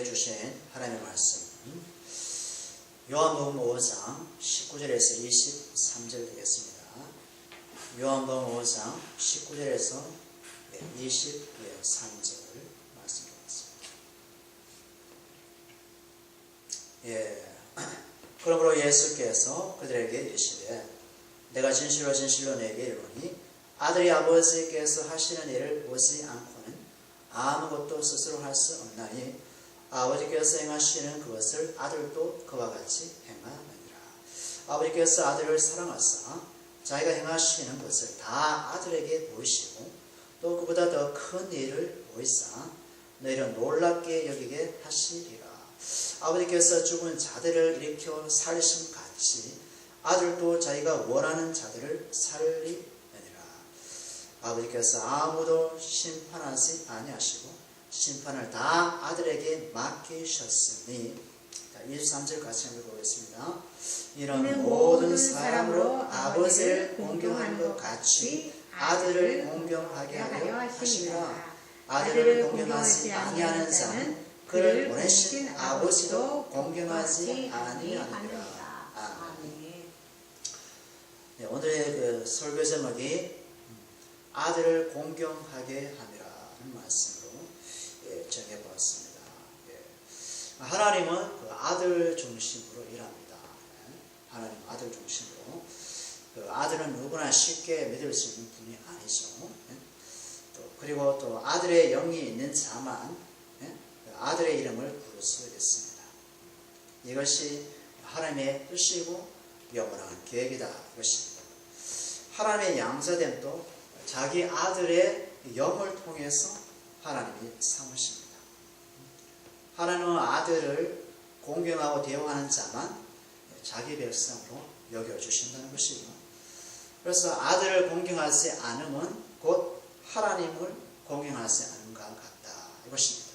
주신 하나님의 말씀 요한복음 5장 19절에서 23절 되겠습니다. 요한복음 5장 19절에서 23절 말씀드리겠습니다. 그러므로 예수께서 그들에게 이르시되 내가 진실로 진실로 내게 이르노니 아들이 아버지께서 하시는 일을 보지 않고는 아무것도 스스로 할 수 없나니 아버지께서 행하시는 그것을 아들도 그와 같이 행하느니라. 아버지께서 아들을 사랑하사 자기가 행하시는 것을 다 아들에게 보이시고 또 그보다 더 큰 일을 보이사 너희를 놀랍게 여기게 하시리라. 아버지께서 죽은 자들을 일으켜 살리심 같이 아들도 자기가 원하는 자들을 살리느니라. 아버지께서 아무도 심판하지 아니하시고 심판을 다 아들에게 맡기셨으니 23절 같이 한번 보겠습니다. 이는 모든 사람으로 아버지를 공경하는 것 같이 아들을 공경하게 하려 하시니라. 아들을 공경하지 아니하는 자는 그를 보내신 아버지도 공경하지 아니하느니라. 아멘. 네, 오늘의 그 설교 제목이 아들을 공경하게 하니라는 말씀으로 정해보았습니다. 하나님은 그 아들 중심으로 일합니다. 하나님 아들 중심으로. 그 아들은 누구나 쉽게 믿을 수 있는 분이 아니죠. 그리고 또 아들의 영이 있는 자만 아들의 이름을 부를 수 있습니다. 이것이 하나님의 뜻이고 영원한 계획이다. 이것입니다. 하나님의 양자됨도 자기 아들의 영을 통해서 하나님이 삼으십니다. 하나님은 아들을 공경하고 대우하는 자만 자기 백성으로 여겨주신다는 것이죠. 그래서 아들을 공경하지 않으면 곧 하나님을 공경하지 않은 것 같다. 이것입니다.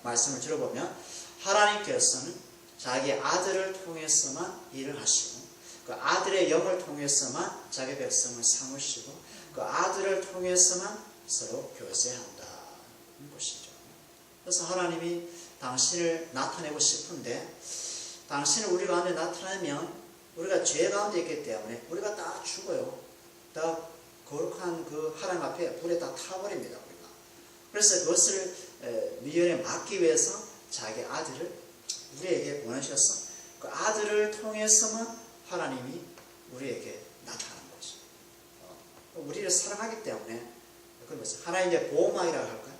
말씀을 들어보면 하나님께서는 자기 아들을 통해서만 일을 하시고 그 아들의 영을 통해서만 자기 백성을 삼으시고 그 아들을 통해서만 서로 교제한다는 것이죠. 그래서 하나님이 당신을 나타내고 싶은데 당신을 우리 가운데 나타내면 우리가 죄 가운데 있기 때문에 우리가 다 죽어요. 다 거룩한 그 하나님 앞에 불에 다 타버립니다. 우리가. 그래서 그것을 미련에 막기 위해서 자기 아들을 우리에게 보내셔서 그 아들을 통해서만 하나님이 우리에게 나타나는 거죠. 우리를 사랑하기 때문에 그것을 하나님의 보호막이라고 할까요?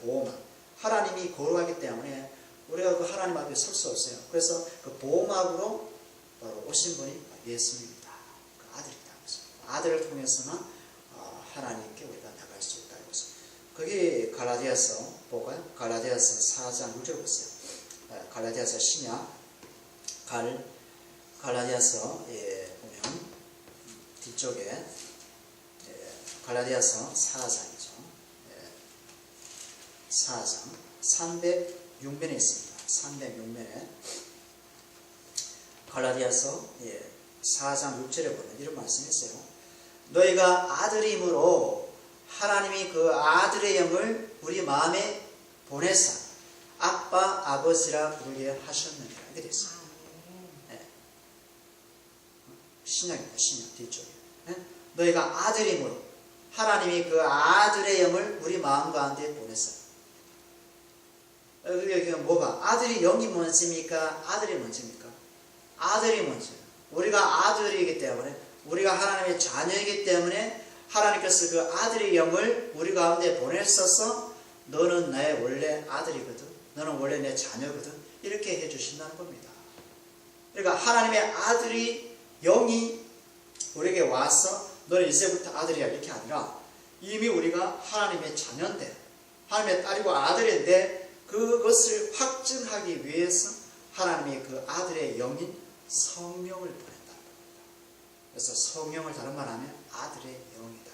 보호막. 하나님이 거룩하기 때문에 우리가 그 하나님 앞에 설 수 없어요. 그래서 그 보호막으로 바로 오신 분이 예수님이다. 그 아들이다. 아들을 통해서만 하나님께 우리가 나갈 수 있다. 그게 갈라디아서 볼까요? 갈라디아서 4장 6절 보세요. 갈라디아서 신약 갈라디아서 보면 뒤쪽에 갈라디아서 4장이죠. 4장 306면에 있습니다. 306면에 갈라디아서 4장 6절에 보면 이런 말씀이 있어요. 너희가 아들임으로 하나님이 그 아들의 영을 우리 마음에 보내사 아빠 아버지라 부르게 하셨느니라. 이렇게 되어 있어요. 신약입니다. 신약 뒤쪽에. 너희가 아들임으로 하나님이 그 아들의 영을 우리 마음 가운데 보내사. 그게 뭐가? 아들이 영이 먼저입니까? 아들이 먼저입니까? 아들이 먼저예요. 우리가 아들이기 때문에 우리가 하나님의 자녀이기 때문에 하나님께서 그 아들의 영을 우리 가운데 보내셔서 너는 나의 원래 아들이거든. 너는 원래 내 자녀거든. 이렇게 해주신다는 겁니다. 그러니까 하나님의 아들이 영이 우리에게 와서 너는 이제부터 아들이야 이렇게 아니라 이미 우리가 하나님의 자녀인데 하나님의 딸이고 아들인데 그것을 확증하기 위해서 하나님이 그 아들의 영인 성령을 보낸다는 겁니다. 그래서 성령을 다른 말하면 아들의 영이다.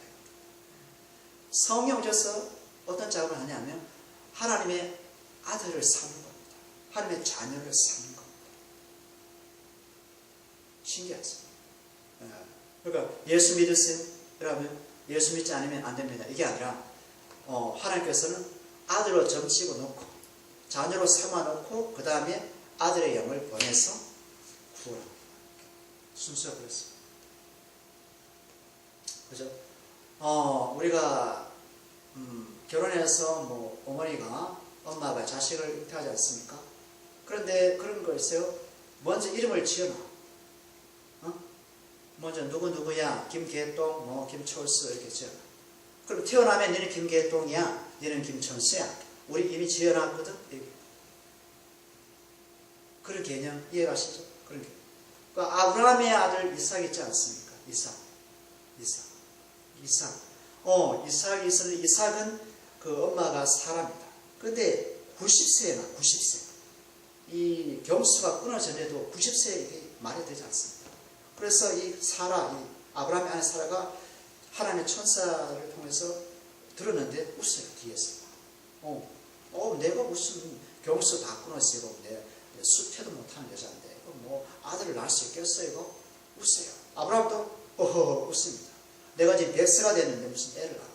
성령께서 어떤 작업을 하냐면 하나님의 아들을 삼는 겁니다. 하나님의 자녀를 삼는 겁니다. 신기하죠? 그러니까 예수 믿으세요? 그러면 예수 믿지 않으면 안 됩니다. 이게 아니라 하나님께서는 아들로 점치고 놓고 자녀로 삼아놓고 그 다음에 아들의 영을 보내서 구원합니다. 순서가 그렇습니다. 그죠? 우리가 결혼해서 뭐 어머니가 엄마가 자식을 잉태하지 않습니까? 그런데 그런 거 있어요. 먼저 이름을 지어놔. 먼저 누구누구야, 김계동, 뭐 김철수 이렇게 지어놔. 그럼 태어나면 너는 김계동이야, 너는 김철수야. 우리 이미 지어놨거든. 그런 개념 이해가시죠? 그런 개념. 그러니까 아브라함의 아들 이삭 있지 않습니까? 이삭은 그 엄마가 사람이다. 근데 90세나 90세. 이 경수가 끊어졌는데도 90세에 말이 되지 않습니다. 그래서 이 아브라함의 아내 사라가 하나님의 천사를 통해서 들었는데 웃어요, 뒤에서. 내가 무슨 경수 다 끊어지고 내 수태도 못하는 여자인데 뭐 아들을 낳을 수 있겠어 이거? 웃어요. 아브라함도 웃습니다. 내가 지금 100세가 됐는데 무슨 애를 낳아.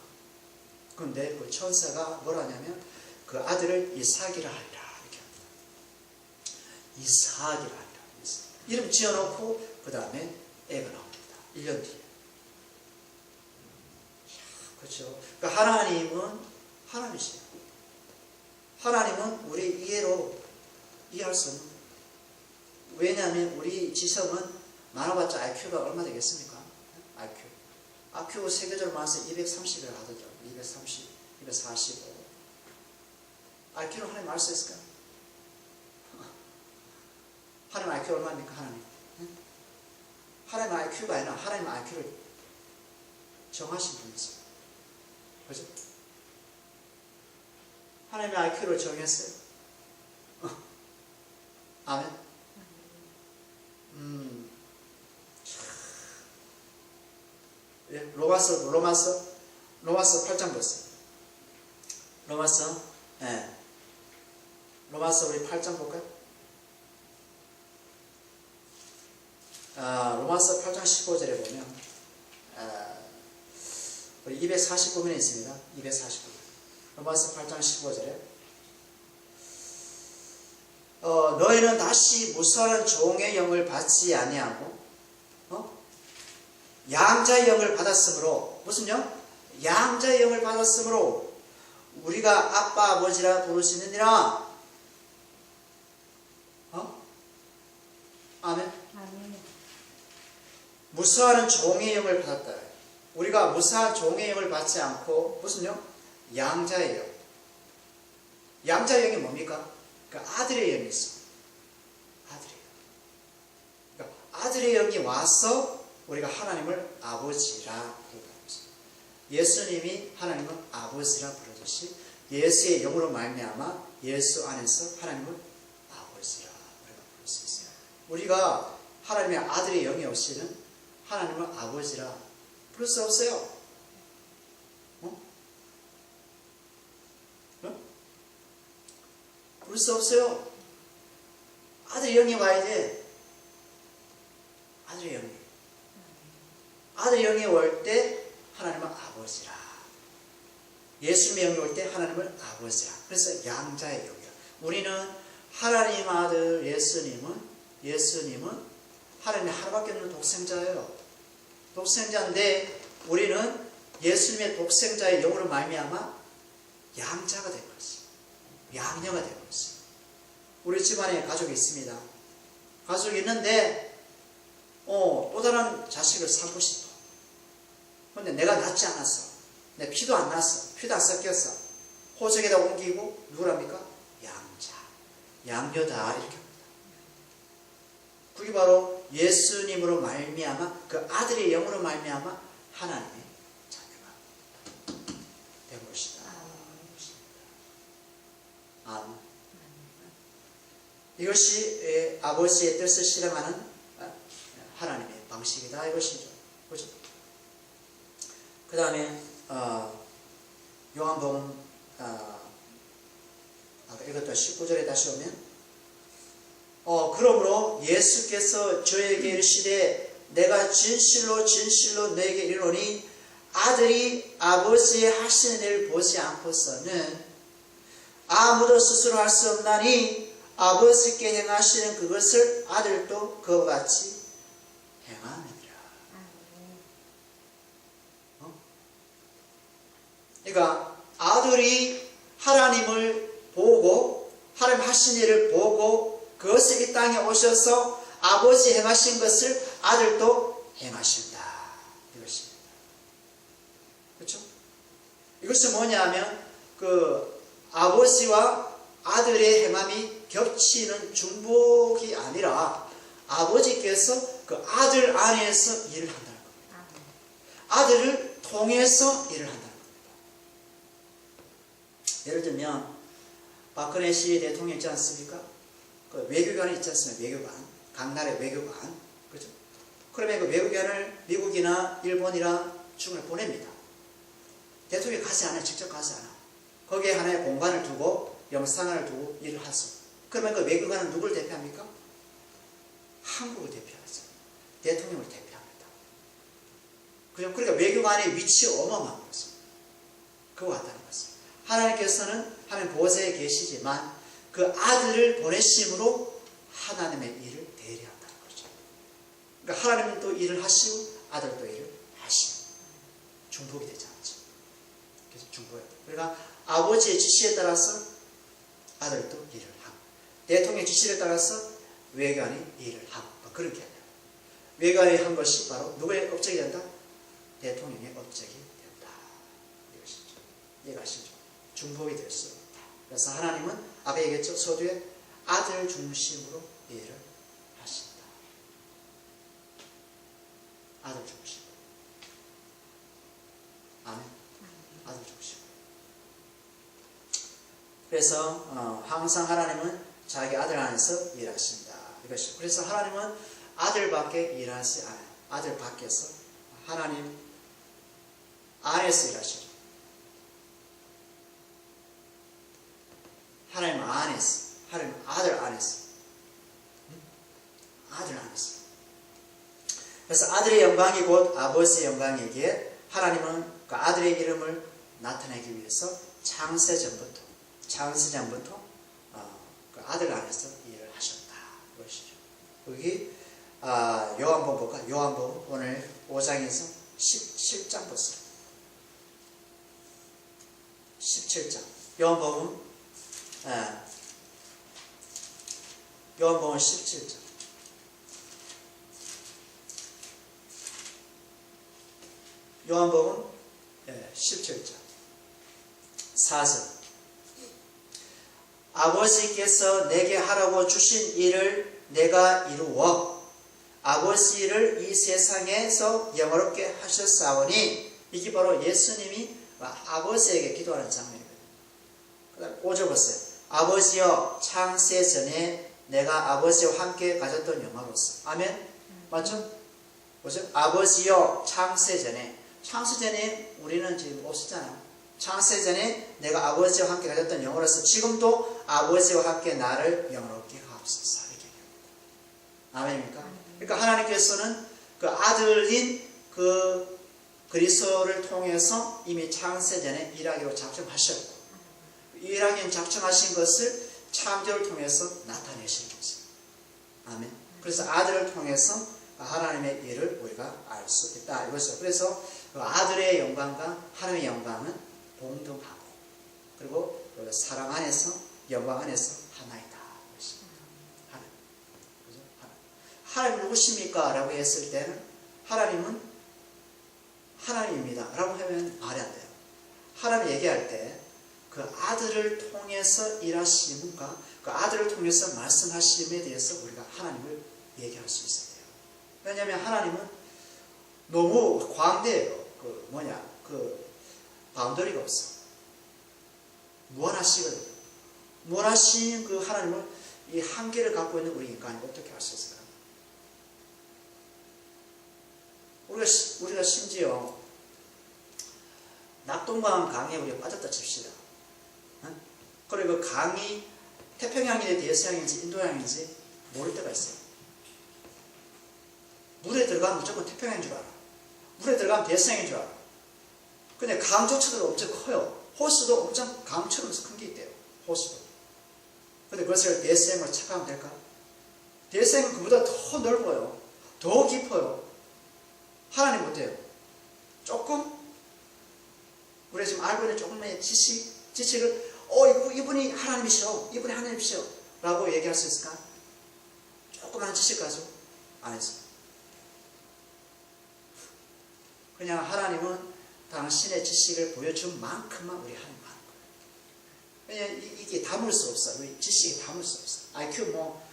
그런데 그 천사가 뭐라냐면 그 아들을 이삭이라 하리라 이렇게 합니다. 이삭이라 하리라. 이름 지어놓고 그 다음에 애가 나옵니다. 1년 뒤에. 그렇죠. 그러니까 하나님은 하나님이세요. 하나님은 우리 이해로 이해할 수 없는 거예요. 왜냐하면 우리 지성은 많아봤자 IQ가 얼마 되겠습니까? IQ 세계적으로 말해서 230이라고 하더죠. 230, 245. IQ로 하나님 알 수 있을까요? 하나님 IQ 얼마입니까? 하나님 IQ가 아니라 하나님 IQ를 정하신 분이세요. 그죠? 하나님의 IQ를 정했어요. 아멘. 로마서 8장 보세요. 로마서 우리 8장 볼까요? 로마서 8장 15절에 보면 우리 249면에 있습니다. 249면. 로마서 8장 15절에 너희는 다시 무수한 종의 영을 받지 아니하고 양자의 영을 받았으므로 무슨 영? 양자의 영을 받았으므로 우리가 아빠 아버지라 부르시느니라. 아멘. 무수한 종의 영을 받았다. 우리가 무수한 종의 영을 받지 않고 무슨 영? 양자의 영. 양자의 영이 뭡니까? 그러니까 아들의 영이 있어. 그러니까 아들의 영이 와서 우리가 하나님을 아버지라 부르고 있습니다. 예수님이 하나님은 아버지라 부르듯이 예수의 영으로 말미암아 예수 안에서 하나님을 아버지라 우리가 부를 수 있어요. 우리가 하나님의 아들의 영이 없이는 하나님을 아버지라 부를 수 없어요. 부를 수 없어요. 아들의 영이 와야 돼. 아들의 영이 올 때 하나님은 아버지라. 예수님의 영이 올 때 하나님은 아버지라. 그래서 양자의 영이라. 우리는 하나님 아들 예수님은 하나님의 하나밖에 없는 독생자예요. 독생자인데 우리는 예수님의 독생자의 영으로 말미암아 양자가 된 것이에요. 양녀가 된 것이에요. 우리 집안에 가족이 있습니다. 가족이 있는데 또 다른 자식을 낳고 싶어. 근데 내가 낳지 않았어. 내 피도 안 났어. 피도 안 섞였어. 호적에다 옮기고 누구랍니까? 양자. 양녀다 이렇게 합니다. 그게 바로 예수님으로 말미암아 그 아들의 영으로 말미암아 하나님의 자녀가 된 것이다. 아멘. 이것이 아버지의 뜻을 실행하는 하나님의 방식이다 이것이죠. 그렇죠? 그 다음에 요한복음 아까 읽었던 19절에 다시 오면 그러므로 예수께서 저에게 이르시되 내가 진실로 너에게 이르노니 아들이 아버지의 하시는 일을 보지 않고서는 아무도 스스로 할 수 없나니 아버지께 행하시는 그것을 아들도 그와 같이 행하느니라. 그러니까 아들이 하나님을 보고 하나님 하신 일을 보고 그것을 이 땅에 오셔서 아버지 행하신 것을 아들도 행하신다. 이것입니다. 그렇죠? 이것은 뭐냐면 그 아버지와 아들의 행함이 겹치는 중복이 아니라 아버지께서 그 아들 안에서 일을 한다는 겁니다. 아들을 통해서 일을 한다는 겁니다. 예를 들면 박근혜 씨 대통령 있지 않습니까? 그 외교관이 있지 않습니까? 외교관. 각 나라의 외교관. 그죠? 그러면 그 외교관을 미국이나 일본이나 중국을 보냅니다. 대통령이 가지 않아요. 직접 가지 않아. 거기에 하나의 공간을 두고 영상을 두고 일을 하죠. 그러면 그 외교관은 누구를 대표합니까? 한국을 대표하죠. 대통령을 대표합니다. 그죠? 그러니까 외교관의 위치 어마어마한 거죠. 그와 같다는 거죠. 하나님께서는 하나님 보좌에 계시지만 그 아들을 보내심으로 하나님의 일을 대리한다는 거죠. 그러니까 하나님은 또 일을 하시고 아들도 일을 하시고 중복이 되지 않죠. 그래서 중복이에요. 그러니까 아버지의 지시에 따라서 아들도 일을 하고 대통령의 지시에 따라서 외교관이 일을 하고 그런 게 아니에요. 외교관이 한 것이 바로 누구의 업적이 된다? 대통령의 업적이 된다. 이것이죠. 이해가시죠? 중복이 될 수 없다. 그래서 하나님은 앞에 얘기했죠. 서두에 아들 중심으로 일을 하신다. 아들 중심으로. 아멘. 아들 중심으로. 그래서 항상 하나님은 자기 아들 안에서 일하신다. 이것이. 그래서 하나님은 아들밖에 일하지 않아요. 아들 밖에서 하나님 안에서 일하시죠. 하나님 안에서, 하나님 아들 안에서, 아들 안에서. 그래서 아들의 영광이 곧 아버지의 영광이기에 하나님은 그 아들의 이름을 나타내기 위해서 창세전부터 그 아들 안에서 일을 하셨다. 그것이죠. 여기 요한복음 볼까? 요한복음 오늘 5장에서 17장 보세요. 17장. 요한복음 17장. 요한복음 17장 4절. 아버지께서 내게 하라고 주신 일을 내가 이루어 아버지 일을 이 세상에서 영화롭게 하셨사오니, 이게 바로 예수님이 아버지에게 기도하는 장면이거든요. 그 다음 5절 보세요. 아버지여 창세 전에 내가 아버지와 함께 가졌던 영화로서. 아멘? 맞죠? 보세요. 아버지여 창세 전에. 창세 전에 우리는 지금 없었잖아요. 창세 전에 내가 아버지와 함께 가졌던 영화로서 지금도 아버지와 함께 나를 영화롭게 하옵소서. 이렇게 얘기합니다. 아멘입니까? 그러니까 하나님께서는 그 아들인 그 그리스도를 통해서 이미 창세 전에 일하기로 작정하셨고, 일하기로 작정하신 것을 창조를 통해서 나타내신 거죠. 아멘. 그래서 아들을 통해서 하나님의 일을 우리가 알 수 있다. 이것이죠. 그래서 그 아들의 영광과 하나님의 영광은 동등하고, 그리고 사랑 안에서 영광 안에서 하나이다. 하나님. 그죠? 하나님 누구십니까? 라고 했을 때는 하나님은 하나님입니다. 라고 하면 말이 안 돼요. 하나님 얘기할 때 그 아들을 통해서 일하심과 그 아들을 통해서 말씀하심에 대해서 우리가 하나님을 얘기할 수 있어야 돼요. 왜냐하면 하나님은 너무 광대해요. 그 바운더리가 없어. 무한하시거든요. 무한하신 그 하나님을 이 한계를 갖고 있는 우리 인간이 어떻게 할 수 있을까? 우리가 심지어 낙동강 강에 우리가 빠졌다 칩시다. 응? 그리고 그 강이 태평양인지 대서양인지 인도양인지 모를 때가 있어요. 물에 들어가면 무조건 태평양인 줄 알아. 물에 들어가면 대서양인 줄 알아. 근데 강조차도 엄청 커요. 호수도 엄청 강처럼 큰 게 있대요. 호수로. 근데 그것을 대생으로 착각하면 될까? 대생은 그보다 더 넓어요. 더 깊어요. 하나님 어때요? 조금? 우리가 지금 알고 있는 조금의 지식을 이분이 하나님이시오. 이분이 하나님이시오. 라고 얘기할 수 있을까? 조그마한 지식 가지고 안 했어. 그냥 하나님은 당신의 지식을 보여준 만큼만 우리 하는 거예요. 왜냐면 이게 담을 수 없어. 우리 지식이 담을 수 없어. IQ 뭐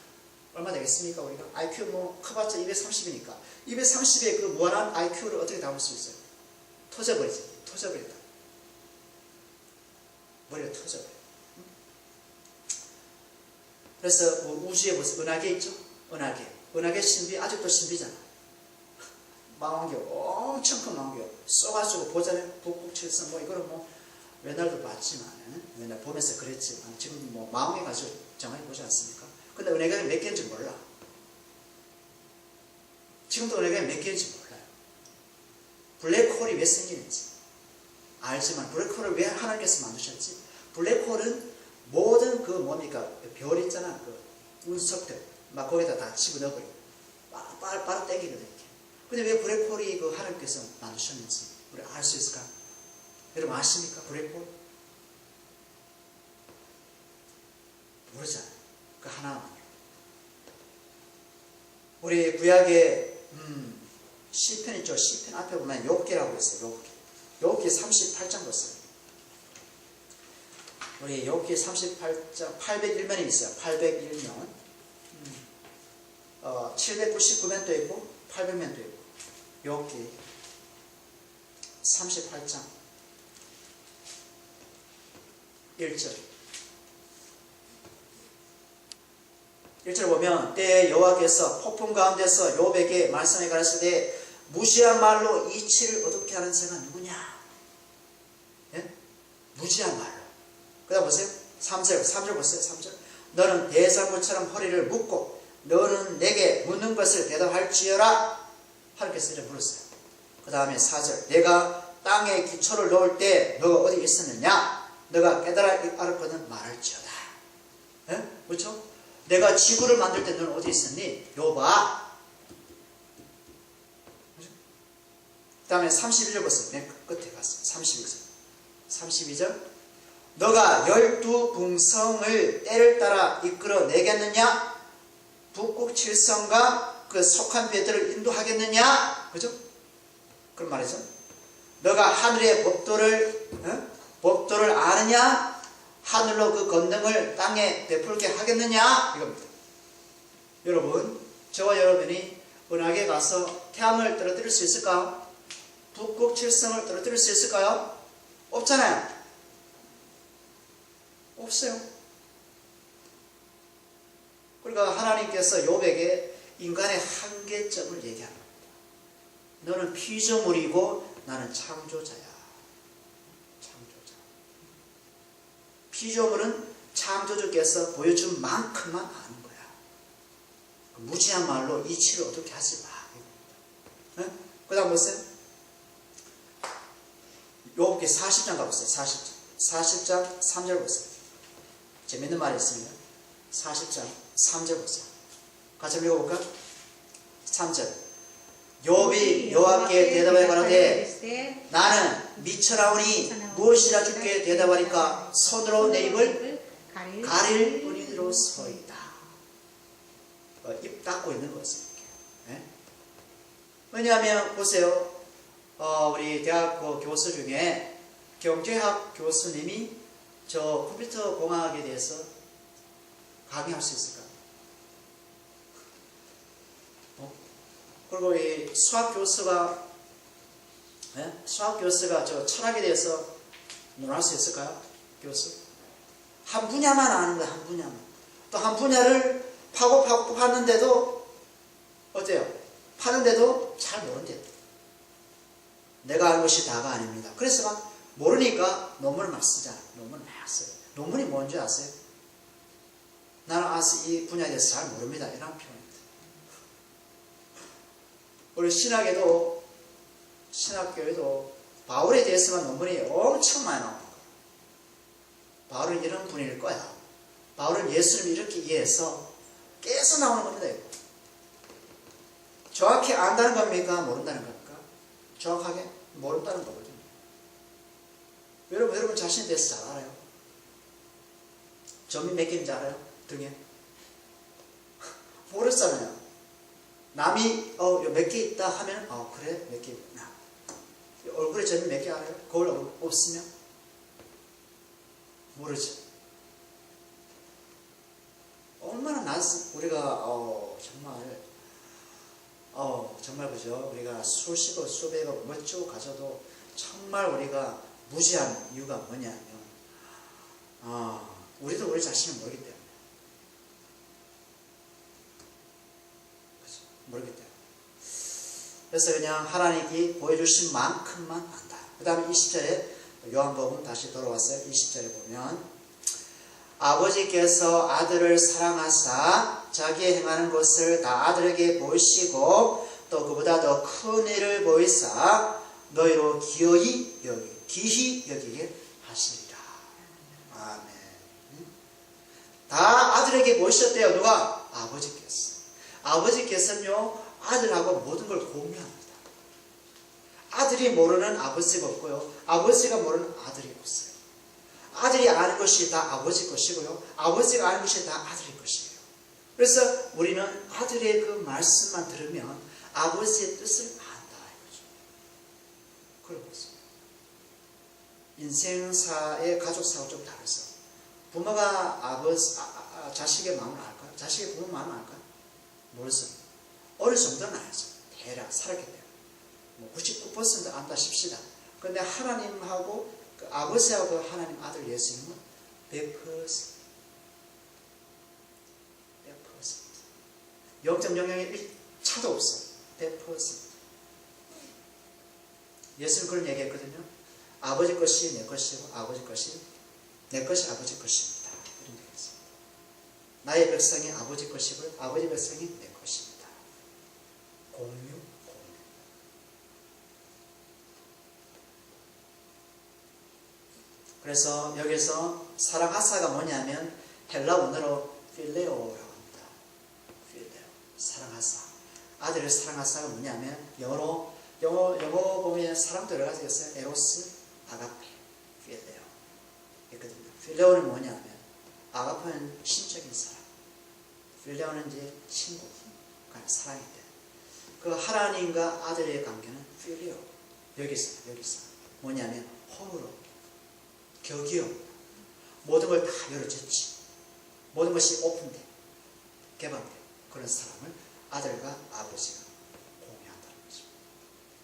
얼마 되겠습니까? 우리가 IQ 뭐 커봤자 230이니까 230의 그 무한한 IQ를 어떻게 담을 수 있어요? 터져버리지. 터져버린다. 머리가 터져버려. 그래서 뭐 우주에 무슨 은하계 있죠? 은하계 신비 아직도 신비잖아. 망원경 엄청 큰 망원경 쏘가지고 보잖아요. 북극칠성 뭐 이거는 뭐 맨날도 봤지만 맨날 보면서 그랬지만 지금 뭐 망원경 가지고 정확히 보지 않습니까? 근데 은하계가 몇 개인지 몰라. 지금도 은하계가 몇 개인지 몰라요. 블랙홀이 왜 생기는지 알지만 블랙홀을 왜 하나님께서 만드셨지? 블랙홀은 모든 그 뭡니까? 별 있잖아. 그 운석들 막 거기다 다 집어넣어버리고 바로 땡기거든요. 근데 왜 블랙홀이 그 하나님께서 만드셨는지 우리 알 수 있을까? 여러분 아십니까? 블랙홀? 모르잖아요. 그 하나만으로. 우리 구약에 시편 있죠? 시편 앞에 보면 욥기라고 있어요. 욥기 38장 보세요. 우리 욥기 38장 801면이 있어요. 801면 799면도 있고 800면도 있고 욥기 38장 1절 1절 보면 때에 여호와께서 폭풍 가운데서 욥에게 말씀해 가라사대 무지한 말로 이치를 어둡게 하는 자가 누구냐? 예? 무지한 말로. 그 다음 보세요. 3절 보세요. 3절. 너는 대장부처럼 허리를 묶고 너는 내게 묻는 것을 대답할지어라. 하나님께서 이렇게 물었어요. 그 다음에 4절. 내가 땅에 기초를 놓을 때 너가 어디 있었느냐? 너가 깨달아 알았거든 말할지어다. 예? 그렇죠? 내가 지구를 만들 때 너는 어디 있었니? 욥아. 그 다음에 31절 보세요. 맨 끝에 갔어요. 32절. 너가 12궁성을 때를 따라 이끌어 내겠느냐? 북극 칠성과 그 속한 배들을 인도하겠느냐? 그죠? 그런 말이죠. 너가 하늘의 법도를 아느냐? 하늘로 그 권능을 땅에 베풀게 하겠느냐? 이겁니다. 여러분, 저와 여러분이 은하계에 가서 태양을 떨어뜨릴 수 있을까요? 북극 칠성을 떨어뜨릴 수 있을까요? 없잖아요. 없어요. 그러니까 하나님께서 욥에게 인간의 한계점을 얘기합니다. 너는 피조물이고 나는 창조자야. 창조자. 피조물은 창조주께서 보여준 만큼만 아는 거야. 무지한 말로 이치를 어떻게 하지 마. 그 다음 보세요. 욥기 40장 가보세요. 40장 3절 보세요. 재밌는 말이 있습니다. 40장 3절 보세요. 같이 한번 읽어볼까? 3절. 욥이 여호와께 대답하여 가로되 나는 미쳐나오니 무엇이라 주께 대답하리까? 손으로 내 입을 가릴 뿐이로소이다. 입 닫고 있는 것입니다. 네? 왜냐하면 보세요. 우리 대학교 교수 중에 경제학 교수님이 저 컴퓨터 공학에 대해서 강의할 수 있을까? 그리고 이 수학 교수가 저 철학에 대해서 논할 수 있을까요? 교수? 한 분야만 아는 거야. 한 분야만. 또 한 분야를 파고 파는데도 어때요? 파는데도 잘 모른대요. 내가 아는 것이 다가 아닙니다. 그래서 막 모르니까 논문을 막 쓰잖아. 논문을 막 써요. 논문이 뭔지 아세요? 나는 아직 이 분야에 대해서 잘 모릅니다. 이런 표현입니다. 우리 신학교에도 바울에 대해서만 논문이 엄청 많이 나옵니다. 바울은 이런 분일 거야. 바울은 예수님을 이렇게 이해해서 계속 나오는 겁니다. 이거. 정확히 안다는 겁니까? 모른다는 겁니까? 정확하게 모른다는 거거든요. 여러분 자신에 대해서 잘 알아요? 점이 몇 개인지 알아요? 등에? 모르잖아요. 남이 몇 개 있다 하면 그래 몇 개 있구나. 얼굴에 점이 몇 개 알아요? 거울 없으면? 모르죠. 얼마나 우리가 정말 그죠? 우리가 수십억 수백억 멋지고 가져도 정말 우리가 무지한 이유가 뭐냐면 우리도 우리 자신을 모르기 때문에. 그죠? 모르기 때문에. 그래서 그냥 하나님이 보여주신 만큼만 안다. 그 다음에 20절에 요한복음 다시 돌아왔어요. 20절에 보면 아버지께서 아들을 사랑하사 자기의 행하는 것을 다 아들에게 보이시고 또 그보다 더 큰 일을 보이사 너희로 기히 여기게 하시리라. 아멘. 다 아들에게 보이셨대요. 누가? 아버지께서. 아버지께서는요 아들하고 모든 걸 공유합니다. 아들이 모르는 아버지가 없고요. 아버지가 모르는 아들이 없어요. 아들이 아는 것이 다 아버지 것이고요. 아버지가 아는 것이 다 아들의 것이에요. 그래서 우리는 아들의 그 말씀만 들으면 아버지의 뜻을 안다 이거죠. 그러고 있습니다. 인생사의 가족사하고 좀 다르죠. 부모가 자식의 마음을 알까요? 자식의 부모 마음을 알까요? 모르죠. 어느 정도는 알죠. 대략 살았기 때문에. 99% 안다 싶시다. 그런데 하나님하고 그 아버지하고 하나님 아들 예수님은 100%. 0.00의 1차도 없어요. 100%. 예수는 그런 얘기했거든요. 아버지 것이 내 것이고 아버지 것이 내 것이 아버지 것입니다. 이런 얘기했습니다. 나의 백성이 아버지 것이고요. 아버지 백성이 내 것입니다. 공유. 그래서 여기서 사랑하사가 뭐냐면 헬라 원어로 필레오라고 합니다. 필레오. 사랑하사. 아들을 사랑하사가 뭐냐면 영어 보면 사랑도 여러 가지가 있어요. 에로스, 아가페, 필레오. 있거든요. 필레오는 뭐냐면 아가페는 신적인 사랑. 필레오는 이제 친구, 그러니까 사랑인데 그 하나님과 아들의 관계는 필레오. 여기서 뭐냐면 홈으로 격이요. 모든 걸 다 열어줬지. 모든 것이 오픈돼. 개방돼. 그런 사랑을 아들과 아버지가 공유한다는 거죠.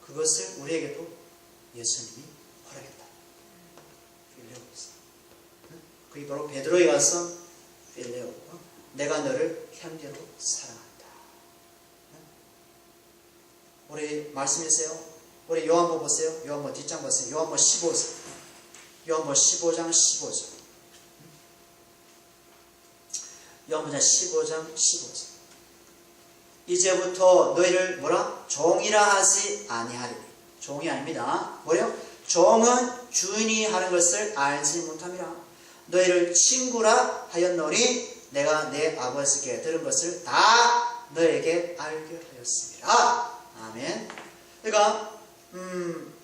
그것을 우리에게도 예수님이 허락했다. 필레오에서. 그게 바로 베드로에 가서 필레오. 내가 너를 형제로 사랑한다. 우리 말씀이세요. 우리 요한복음 보세요. 요한복음 뒷장 보세요. 요한복음 15장. 요한복음 15장 15절. 요한복음 15장 15절. 이제부터 너희를 뭐라? 종이라 하지 아니하리니. 종이 아닙니다. 뭐래요? 종은 주인이 하는 것을 알지 못함이라. 너희를 친구라 하였노니 내가 내 아버지께 들은 것을 다 너에게 알게 하였습니다. 아멘. 그러니까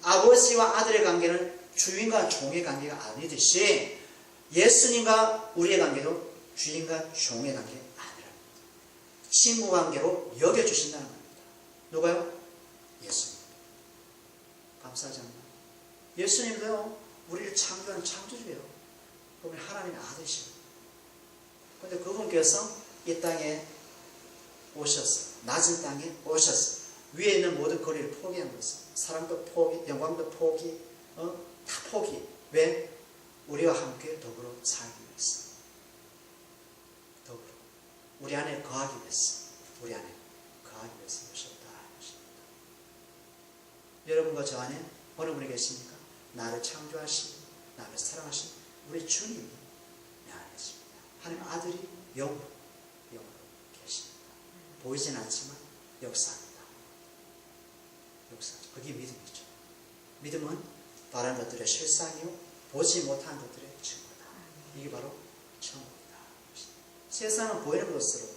아버지와 아들의 관계는 주인과 종의 관계가 아니듯이 예수님과 우리의 관계도 주인과 종의 관계 아니라 친구 관계로 여겨주신다는 겁니다. 누가요? 예수님. 감사하지 않나요? 예수님도요 우리를 창조한 창조주예요. 그러면 하나님의 아들이시고 그런데 그분께서 이 땅에 오셨어요. 낮은 땅에 오셨어요. 위에 있는 모든 거리를 포기한 것은 사랑도 포기, 영광도 포기, 다 포기. 왜? 우리와 함께 더불어 살기 위해서. 더불어. 우리 안에 거하기 위해서. 우리 안에 거하기 위해서 오셨다. 여러분과 저 안에 어느 분이 계십니까? 나를 창조하신, 나를 사랑하신 우리 주님이 내 안에 있습니다. 하나님 아들이 영으로 계십니다. 보이진 않지만 역사합니다. 역사죠. 그게 믿음이죠. 믿음은 바라는 것들의 실상이요 보지 못한 것들의 증거다. 이 이게 바로 천국이다. 세상은 보이는 것으로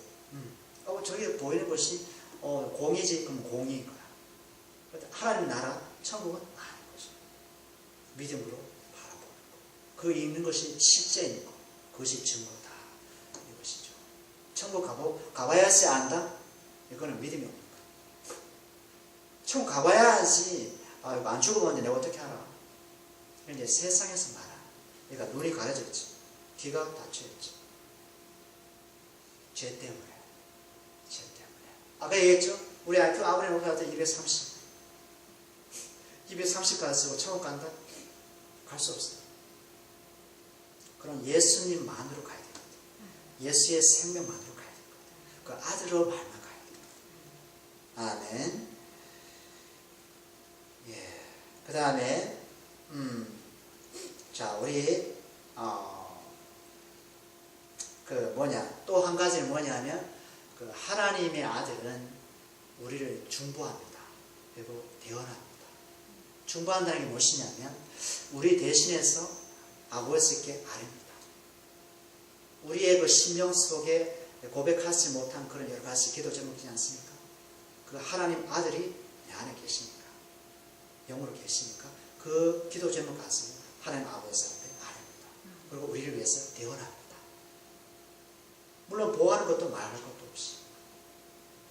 저기 보이는 것이 공이지 그럼 공인 거야. 하나님 나라 천국은 아닌 거죠. 믿음으로 바라보는 거. 그 있는 것이 실제인 거. 그것이 증거다. 이것이죠. 천국 가봐야지 안다? 이거는 믿음이 없는 거야. 천국 가봐야지 안 죽어보는데 내가 어떻게 알아? 이제 세상에서 말아. 그러니까 눈이 가려졌지. 귀가 닫혀있지. 죄 때문에. 죄 때문에. 아까 얘기했죠? 우리 아버지 목사한테 230. 230 가지고 천국 간다? 갈 수 없어. 그럼 예수님만으로 가야 됩니다. 예수의 생명만으로 가야 됩니다. 그 아들로 말만 가야 됩니다. 아멘. 예. 그 다음에, 자, 우리, 또 한 가지는 뭐냐면, 그 하나님의 아들은 우리를 중보합니다. 그리고 대언합니다. 중보한다는 게 무엇이냐면, 우리 대신해서 아버지께 아뢰입니다. 우리의 그 심령 속에 고백하지 못한 그런 여러 가지 기도 제목이지 않습니까? 그 하나님 아들이 내 안에 계시니까, 영으로 계시니까, 그 기도 제목 가서 하나님 아버지 앞에 아뢰입니다. 그리고 우리를 위해서 대언합니다. 물론 보호하는 것도 말할 것도 없이.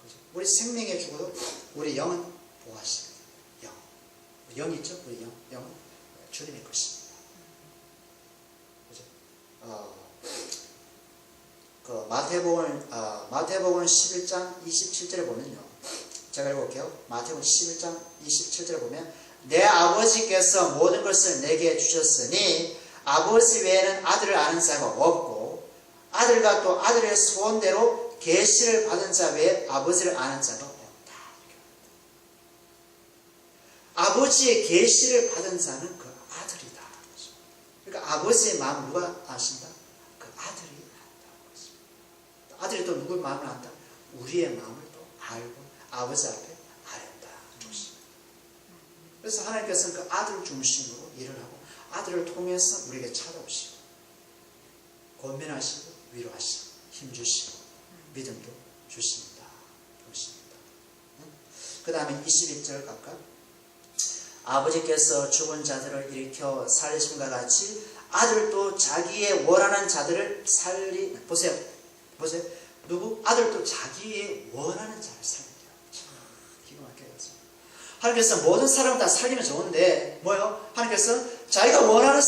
그렇죠? 우리 생명에 죽어도 우리 영은 보호하십니다. 영 있죠? 우리 영은 주님의 것입니다. 그죠? 그 마태복음 11장 27절에 보면요. 제가 읽어볼게요. 마태복음 11장 27절에 보면 내 아버지께서 모든 것을 내게 주셨으니 아버지 외에는 아들을 아는 자가 없고 아들과 또 아들의 소원대로 계시를 받은 자 외에 아버지를 아는 자가 없다. 아버지의 계시를 받은 자는 그 아들이다. 그러니까 아버지의 마음을 누가 아신다? 그 아들이 안다는 것입니다. 아들이 또 누구의 마음을 안다? 우리의 마음을 또 알고 아버지 앞에 아련다는 것입니다. 그래서 하나님께서는 그 아들 중심으로 일을 하고 아들을 통해서 우리에게 찾아오시고 권면하시고 위로하시고 힘주시고 믿음도 주십니다. 그것입니다. 그 다음에 21절 각각 아버지께서 죽은 자들을 일으켜 살리심과 같이 아들도 자기의 원하는 자들을 보세요. 누구? 아들도 자기의 원하는 자를 살린대요. 참 기가 막혀요. 하나님께서 모든 사람을 다 살리면 좋은데 뭐요? 하나님께서 자기가 원하는